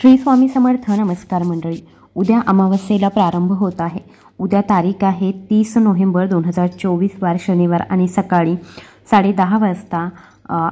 श्री स्वामी समर्थ. नमस्कार मंडळी. उद्या अमावस्येला प्रारंभ होत आहे. उद्या तारीख आहे 30 नोव्हेंबर 2024 वार शनिवार आणि सकाळी 10:30 वाजता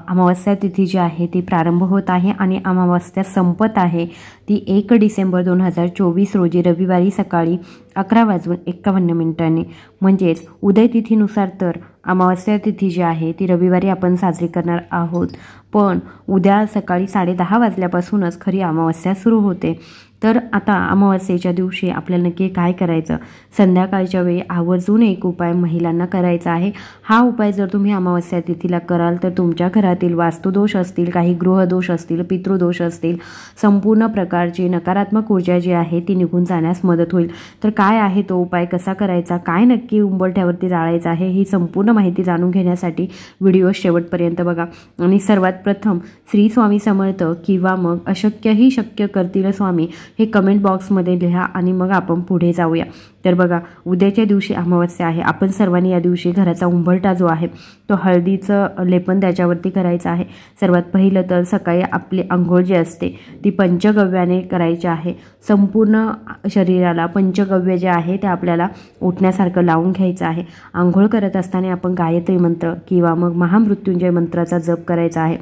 अमावस्या तिथी जी आहे ती प्रारंभ होत आहे आणि अमावस्या संपत आहे ती 1 डिसेंबर 2024 रोजी रविवारी सकाळी 11:51 म्हणजेच उदय तिथीनुसार तर अमावस्या तिथी जी आहे ती रविवारी आपण साजरी करणार आहोत, पण उद्या सकाळी 10:30 वाजल्यापासूनच खरी अमावस्या सुरू होते. तर आता अमावस्येच्या दिवशी आपल्याला नक्की काय करायचं? संध्याकाळच्या वेळी आवर्जून एक उपाय महिलांना करायचा आहे. हा उपाय जर तुम्ही अमावस्या तिथीला कराल तर तुमच्या घरातील वास्तुदोष असतील, काही गृहदोष असतील, पितृदोष असतील, संपूर्ण प्रकारची नकारात्मक ऊर्जा जी आहे ती निघून जाण्यास मदत होईल. तर काय आहे तो उपाय, कसा करायचा, काय नक्की उंबरठ्यावरती जाळायचं आहे, ही संपूर्ण माहिती जाणून घेण्यासाठी व्हिडिओ शेवटपर्यंत बघा. आणि सर्वात प्रथम श्री स्वामी समर्थ किंवा मग अशक्यही शक्य करतील स्वामी हे कमेंट बॉक्समध्ये लिहा आणि मग आपण पुढे जाऊया. तर बघा, उद्याच्या दिवशी अमावस्या आहे. आपण सर्वांनी या दिवशी घराचा उंबरठा जो आहे तो हळदीचं लेपन त्याच्यावरती करायचं आहे. सर्वात पहिलं तर सकाळी आपली अंघोळ जी असते ती पंचगव्याने करायची आहे. संपूर्ण शरीराला पंचगव्य जे आहे ते आपल्याला उठण्यासारखं लावून घ्यायचं आहे. अंघोळ करत असताना आपण गायत्री मंत्र किंवा मग महामृत्युंजय मंत्राचा जप करायचा आहे.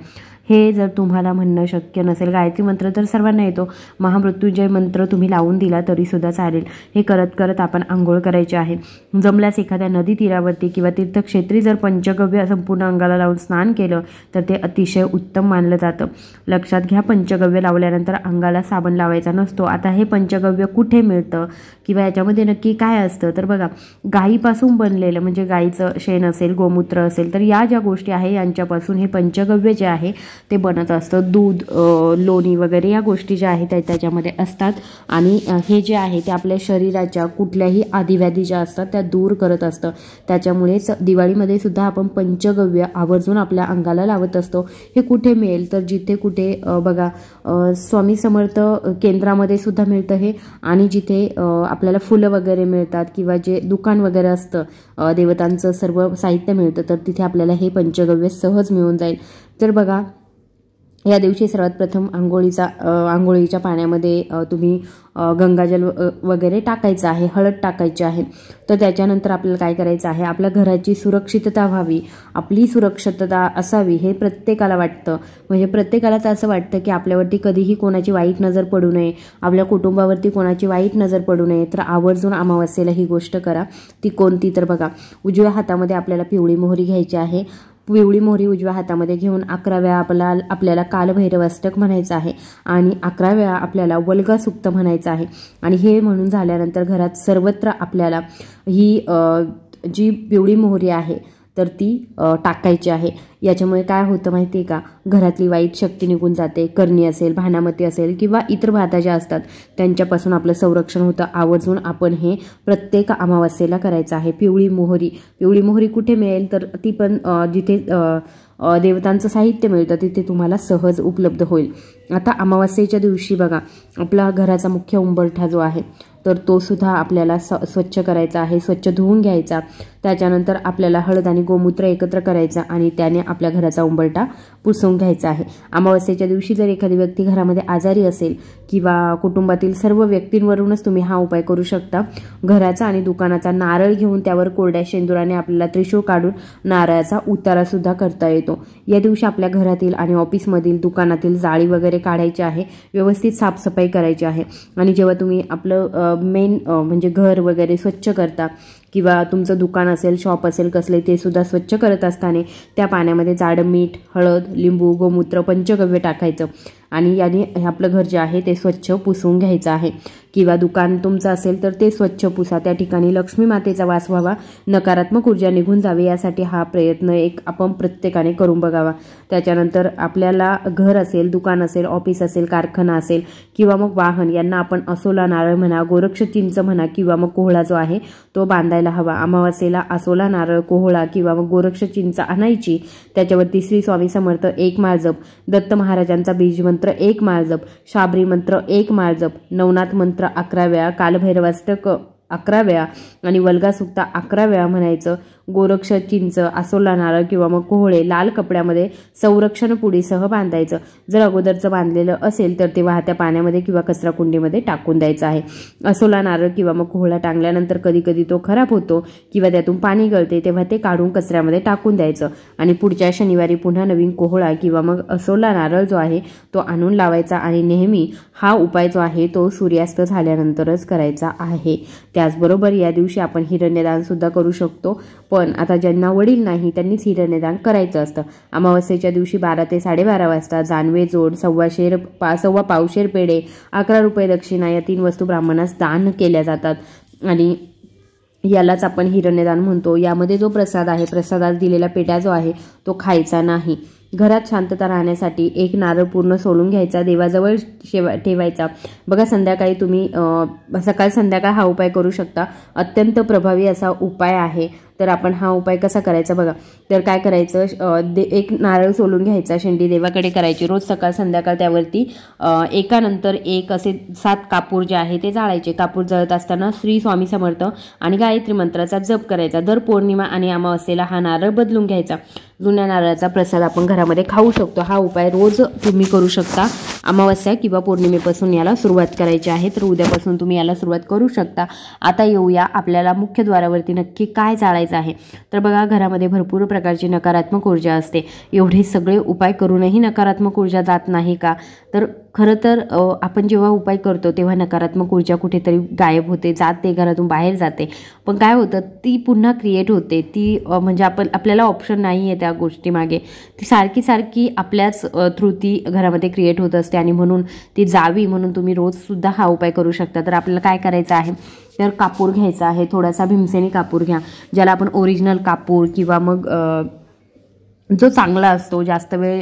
हे जर तुम्हाला म्हणणं शक्य नसेल, गायत्री मंत्र तर सर्वांना येतो, महामृत्युंजय मंत्र तुम्ही लावून दिला तरीसुद्धा चालेल. हे करत करत आपण आंघोळ करायची आहे. जमल्यास एखाद्या नदी तीरावरती किंवा तीर्थक्षेत्री जर पंचगव्य संपूर्ण अंगाला लावून स्नान केलं तर ते अतिशय उत्तम मानलं जातं. लक्षात घ्या, पंचगव्य लावल्यानंतर अंगाला साबण लावायचा नसतो. आता हे पंचगव्य कुठे मिळतं किंवा याच्यामध्ये नक्की काय असतं? तर बघा, गायीपासून बनलेलं म्हणजे गायीचं शेण असेल, गोमूत्र असेल, तर या ज्या गोष्टी आहे यांच्यापासून हे पंचगव्य जे आहे ते बनत असतं. दूध, लोणी वगैरे या गोष्टी ज्या आहेत त्याच्यामध्ये असतात आणि हे जे आहे ते आपल्या शरीराच्या कुठल्याही आदिव्याधी ज्या असतात त्या दूर करत असतं. त्याच्यामुळेच दिवाळीमध्ये सुद्धा आपण पंचगव्य आवर्जून आपल्या अंगाला लावत असतो. हे कुठे मिळेल? तर जिथे कुठे बघा, स्वामी समर्थ केंद्रामध्ये सुद्धा मिळतं हे, आणि जिथे आपल्याला फुलं वगैरे मिळतात किंवा जे दुकान वगैरे असतं देवतांचं सर्व साहित्य मिळतं तर तिथे आपल्याला हे पंचगव्य सहज मिळून जाईल. तर बघा, या दिवशी सर्वात प्रथम आंघोळीच्या पाण्यामध्ये तुम्ही गंगाजल वगैरे टाकायचं आहे, हळद टाकायची आहे. तर त्याच्यानंतर आपल्याला काय करायचं आहे, आपल्या घराची सुरक्षितता व्हावी, आपली सुरक्षितता असावी हे प्रत्येकाला वाटतं. म्हणजे प्रत्येकालाच असं वाटतं की आपल्यावरती कधीही कोणाची वाईट नजर पडू नये, आपल्या कुटुंबावरती कोणाची वाईट नजर पडू नये. तर आवर्जून अमावस्येला ही गोष्ट करा. ती कोणती? तर बघा, उजव्या हातामध्ये आपल्याला पिवळी मोहरी घ्यायची आहे. पिवळी मोहरी उजव्या हातामध्ये घेऊन 11 वेळा आपल्याला कालभैरव अष्टक म्हणायचं आहे आणि 11 वेळा आपल्याला वल्गा सुक्त म्हणायचं आहे. आणि हे म्हणून झाल्यानंतर घरात सर्वत्र आपल्याला ही जी पिवळी मोहरी आहे तर ती टाकायची आहे. याच्यामुळे काय होतं माहिती आहे का, घरातली वाईट शक्ती निघून जाते. करणी असेल, भानामती असेल किंवा इतर बाधा ज्या असतात त्यांच्यापासून आपलं संरक्षण होतं. आवर्जून आपण हे प्रत्येक अमावस्येला करायचं आहे. पिवळी मोहरी कुठे मिळेल? तर ती पण जिथे देवतांचं साहित्य मिळतं तिथे तुम्हाला सहज उपलब्ध होईल. आता अमावस्येच्या दिवशी बघा, आपला घराचा मुख्य उंबरठा जो आहे तर तो सुद्धा आपल्याला स्वच्छ करायचा आहे, स्वच्छ धुवून घ्यायचा. त्याच्यानंतर आपल्याला हळद आणि गोमूत्र एकत्र करायचा आणि त्याने आपल्या घराचा उंबरठा पुसून घ्यायचा आहे. अमावस्येच्या दिवशी जर एखादी व्यक्ती घरामध्ये आजारी असेल किंवा कुटुंबातील सर्व व्यक्तींवरूनच तुम्ही हा उपाय करू शकता. घराचा आणि दुकानाचा नारळ घेऊन त्यावर कोरड्या शेंदुराने आपल्याला त्रिशूळ काढून नारळाचा उतारा सुद्धा करता येतो. या दिवशी आपल्या घरातील आणि ऑफिसमधील, दुकानातील जाळी वगैरे काढायची आहे, व्यवस्थित साफसफाई करायची आहे. आणि जेव्हा तुम्ही आपलं मेन म्हणजे घर वगैरे स्वच्छ करता किंवा तुमचं दुकान असेल, शॉप असेल कसले, ते सुद्धा स्वच्छ करत असताना त्या पाण्यामध्ये जाडं मीठ, हळद, लिंबू, गोमूत्र, पंचगव्य टाकायचं आणि याने आपलं घर जे आहे ते स्वच्छ पुसून घ्यायचं आहे. किंवा दुकान तुमचं असेल तर ते स्वच्छ पुसा. त्या ठिकाणी लक्ष्मी मातेचा वास व्हावा, नकारात्मक ऊर्जा निघून जावी, यासाठी हा प्रयत्न आपण प्रत्येकाने करून बघावा. त्याच्यानंतर आपल्याला घर असेल, दुकान असेल, ऑफिस असेल, कारखाना असेल किंवा मग वाहन यांना आपण असोला नारळ म्हणा, गोरक्ष चिंच म्हणा किंवा मग कोहळा जो आहे तो बांधायला हवा. अमावस्येला असोला नारळ, कोहळा किंवा मग गोरक्ष चिंच आणायची. त्याच्यावरती श्री स्वामी समर्थ 1 माळ जप, दत्त महाराजांचा बीज मंत्र 1 माळ जप, शाबरी मंत्र 1 माळ जप, नवनाथ मंत्र 11 वेळा, कालभैरवाष्टक 11 वेळा आणि वल्गा सुक्त 11 वेळा म्हणायचं. गोरक्ष, चिंच, आसोला नारळ किंवा मग कोहळे लाल कपड्यामध्ये संरक्षण पुडीसह बांधायचं. जर अगोदरचं बांधलेलं असेल तर ते वाहत्या पाण्यामध्ये किंवा कचरा कुंडीमध्ये टाकून द्यायचं आहे. आसोला नारळ किंवा मग कोहळा टांगल्यानंतर कधी कधी तो खराब होतो किंवा त्यातून पाणी गळते, तेव्हा ते काढून कचऱ्यामध्ये टाकून द्यायचं आणि पुढच्या शनिवारी पुन्हा नवीन कोहळा किंवा मग आसोला नारळ जो आहे तो आणून लावायचा आणि नेहमी हा उपाय जो आहे तो सूर्यास्त झाल्यानंतरच करायचा आहे. त्याचबरोबर या दिवशी आपण हिरण्यदान सुद्धा करू शकतो, पण आता ज्यांना वडील नाही त्यांनीच हिरण्यदान करायचं असतं. अमावस्येच्या दिवशी 12 ते 12:30 वाजता जानवे जोड, सव्वा पावशेर पेढे, 11 रुपये दक्षिणा या 3 वस्तू ब्राह्मणास दान केल्या जातात आणि यालाच आपण हिरण्यदान म्हणतो. यामध्ये जो प्रसाद आहे, प्रसादात दिलेला पेढा जो आहे तो खायचा नाही. घरात शांतता राहण्यासाठी एक नारळ पूर्ण सोलून घ्यायचा, देवाजवळ ठेवायचा. बघा संध्याकाळी तुम्ही सकाळ संध्याकाळ हा उपाय करू शकता. अत्यंत प्रभावी असा उपाय आहे. तर आपण हा उपाय कसा करायचा बघा. तर काय करायचं, एक नारळ सोलून घ्यायचा, शेंडी देवाकडे करायची. रोज सकाळ संध्याकाळ त्यावरती एकानंतर एक असे 7 कापूर जे आहे ते जाळायचे. कापूर जळत असताना श्री स्वामी समर्थ आणि गायत्री मंत्राचा जप करायचा. दर पौर्णिमा आणि अमावस्येला हा नारळ बदलून घ्यायचा. जुन्या नारळाचा प्रसाद आपण घरामध्ये खाऊ शकतो. हा उपाय रोज तुम्ही करू शकता. अमावस्या किंवा पौर्णिमेपासून याला सुरुवात करायची आहे, तर उद्यापासून तुम्ही याला सुरुवात करू शकता. आता येऊया आपल्याला मुख्य द्वारावरती नक्की काय जाळायचं आहे. तर बघा घरामध्ये भरपूर प्रकारची नकारात्मक ऊर्जा असते. एवढे सगळे उपाय करूनही नकारात्मक ऊर्जा जात नाही का? तर खरं तर आपण जेव्हा उपाय करतो तेव्हा नकारात्मक ऊर्जा कुठेतरी गायब होते, जाते, घरातून बाहेर जाते. पण काय होतं, ती पुन्हा क्रिएट होते. ती म्हणजे आपल्याला ऑप्शन नाही आहे त्या गोष्टीमागे. ती सारखी आपल्याच थ्रू ती घरामध्ये क्रिएट होत असते आणि म्हणून ती जावी म्हणून तुम्ही रोजसुद्धा हा उपाय करू शकता. तर आपल्याला काय करायचं आहे, तर कापूर घ्यायचा आहे. थोडासा भीमसेनी कापूर घ्या, ज्याला आपण ओरिजिनल कापूर किंवा मग जो चांगला असतो, जास्त वेळ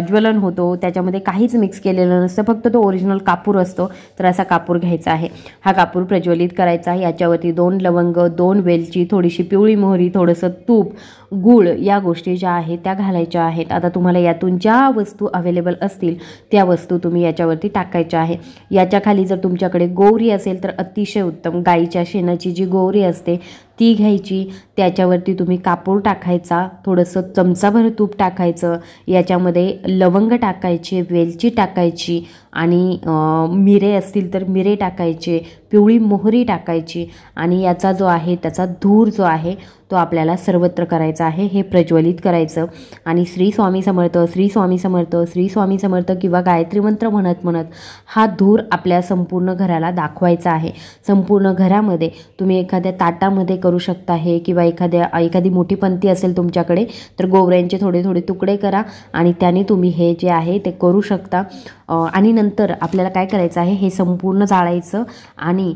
ज्वलन होतो, त्याच्यामध्ये काहीच मिक्स केलेलं नसतं, फक्त तो ओरिजिनल कापूर असतो. तर असा कापूर घ्यायचा आहे. हा कापूर प्रज्वलित करायचा आहे. याच्यावरती 2 लवंग, 2 वेलची, थोडीशी पिवळी मोहरी, थोडंसं तूप, गूळ या गोष्टी ज्या आहेत त्या घालायच्या आहेत. आता तुम्हाला यातून ज्या वस्तू अवेलेबल असतील त्या वस्तू तुम्ही याच्यावरती टाकायच्या आहे. याच्या खाली जर तुमच्याकडे गौरी असेल तर अतिशय उत्तम. गाईच्या शेणाची जी गौरी असते ती घ्यायची. त्याच्यावरती तुम्ही कापूर टाकायचा, थोडंसं चमचाभर तूप टाकायचं, याच्यामध्ये लवंग टाकायचे, वेलची टाकायची आणि मिरे असतील तर मिरे टाकायचे, पिवळी मोहरी टाकायची आणि याचा जो आहे त्याचा धूर जो आहे तो आपल्याला सर्वत्र करायचा आहे. हे प्रज्वलित करायचं आणि श्री स्वामी समर्थ, श्री स्वामी समर्थ, श्री स्वामी समर्थ किंवा गायत्री मंत्र म्हणत हा धूर आपल्या संपूर्ण घराला दाखवायचा आहे. संपूर्ण घरामध्ये तुम्ही एखाद्या ताटामध्ये करू शकता हे, किंवा एखादी मोठी पंती असेल तुमच्याकडे तर गोवऱ्यांचे थोडे थोडे तुकडे करा आणि त्याने तुम्ही हे जे आहे ते करू शकता. आणि नंतर आपल्याला काय करायचं आहे, हे संपूर्ण जाळायचं आणि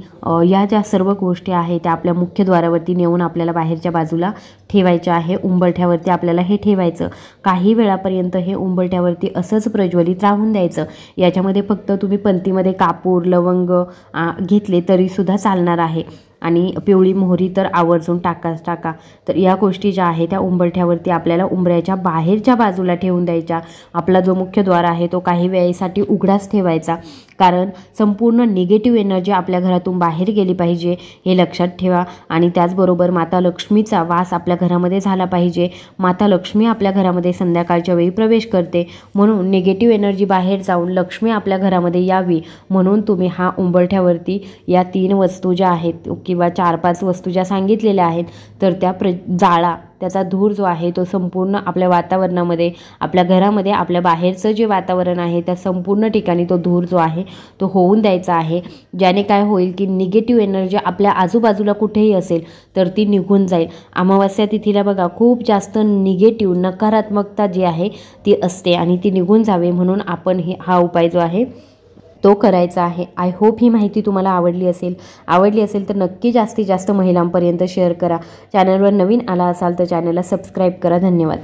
या ज्या सर्व गोष्टी आहेत त्या आपल्या मुख्यद्वारावरती नेऊन आपल्याला बाहेरच्या बाजूला ठेवायच्या आहे. उंबरठ्यावरती आपल्याला हे ठेवायचं. काही वेळापर्यंत हे उंबरठ्यावरती असंच प्रज्वलित राहून द्यायचं. याच्यामध्ये फक्त तुम्ही पंतीमध्ये कापूर, लवंग घेतले तरीसुद्धा चालणार आहे आणि पिवळी मोहरी तर आवर्जून टाका. तर या गोष्टी ज्या आहेत त्या उंबरठ्यावरती आपल्याला उंबऱ्याच्या बाहेरच्या बाजूला ठेवून द्यायच्या. आपला जो मुख्यद्वार आहे तो काही वेळेसाठी उघडाच ठेवायचा, कारण संपूर्ण निगेटिव्ह एनर्जी आपल्या घरातून बाहेर गेली पाहिजे हे लक्षात ठेवा. आणि त्याचबरोबर माता लक्ष्मीचा वास आपल्या घरामध्ये झाला पाहिजे. माता लक्ष्मी आपल्या घरामध्ये संध्याकाळच्या वेळी प्रवेश करते, म्हणून निगेटिव्ह एनर्जी बाहेर जाऊन लक्ष्मी आपल्या घरामध्ये यावी म्हणून तुम्ही हा उंबरठ्यावरती या 3 वस्तू ज्या आहेत किंवा 4-5 वस्तू ज्या सांगितलेल्या आहेत तर त्या जाळा. त्याचा धूर जो आहे तो संपूर्ण आपल्या वातावरणामध्ये, आपल्या घरामध्ये, आपल्या बाहेरचं जे वातावरण आहे त्या संपूर्ण ठिकाणी तो धूर जो आहे तो होऊन द्यायचा आहे. ज्याने काय होईल की निगेटिव्ह एनर्जी आपल्या आजूबाजूला कुठेही असेल तर ती निघून जाईल. अमावस्या तिथीला बघा खूप जास्त निगेटिव्ह नकारात्मकता जी आहे ती असते आणि ती निघून जावे म्हणून आपण हा उपाय जो आहे तो करायचा आहे. आय होप ही माहिती तुम्हाला आवडली असेल तर नक्की जास्तीत जास्त महिलांपर्यंत शेअर करा. चॅनलवर नवीन आला असाल तर चॅनलला सबस्क्राईब करा. धन्यवाद.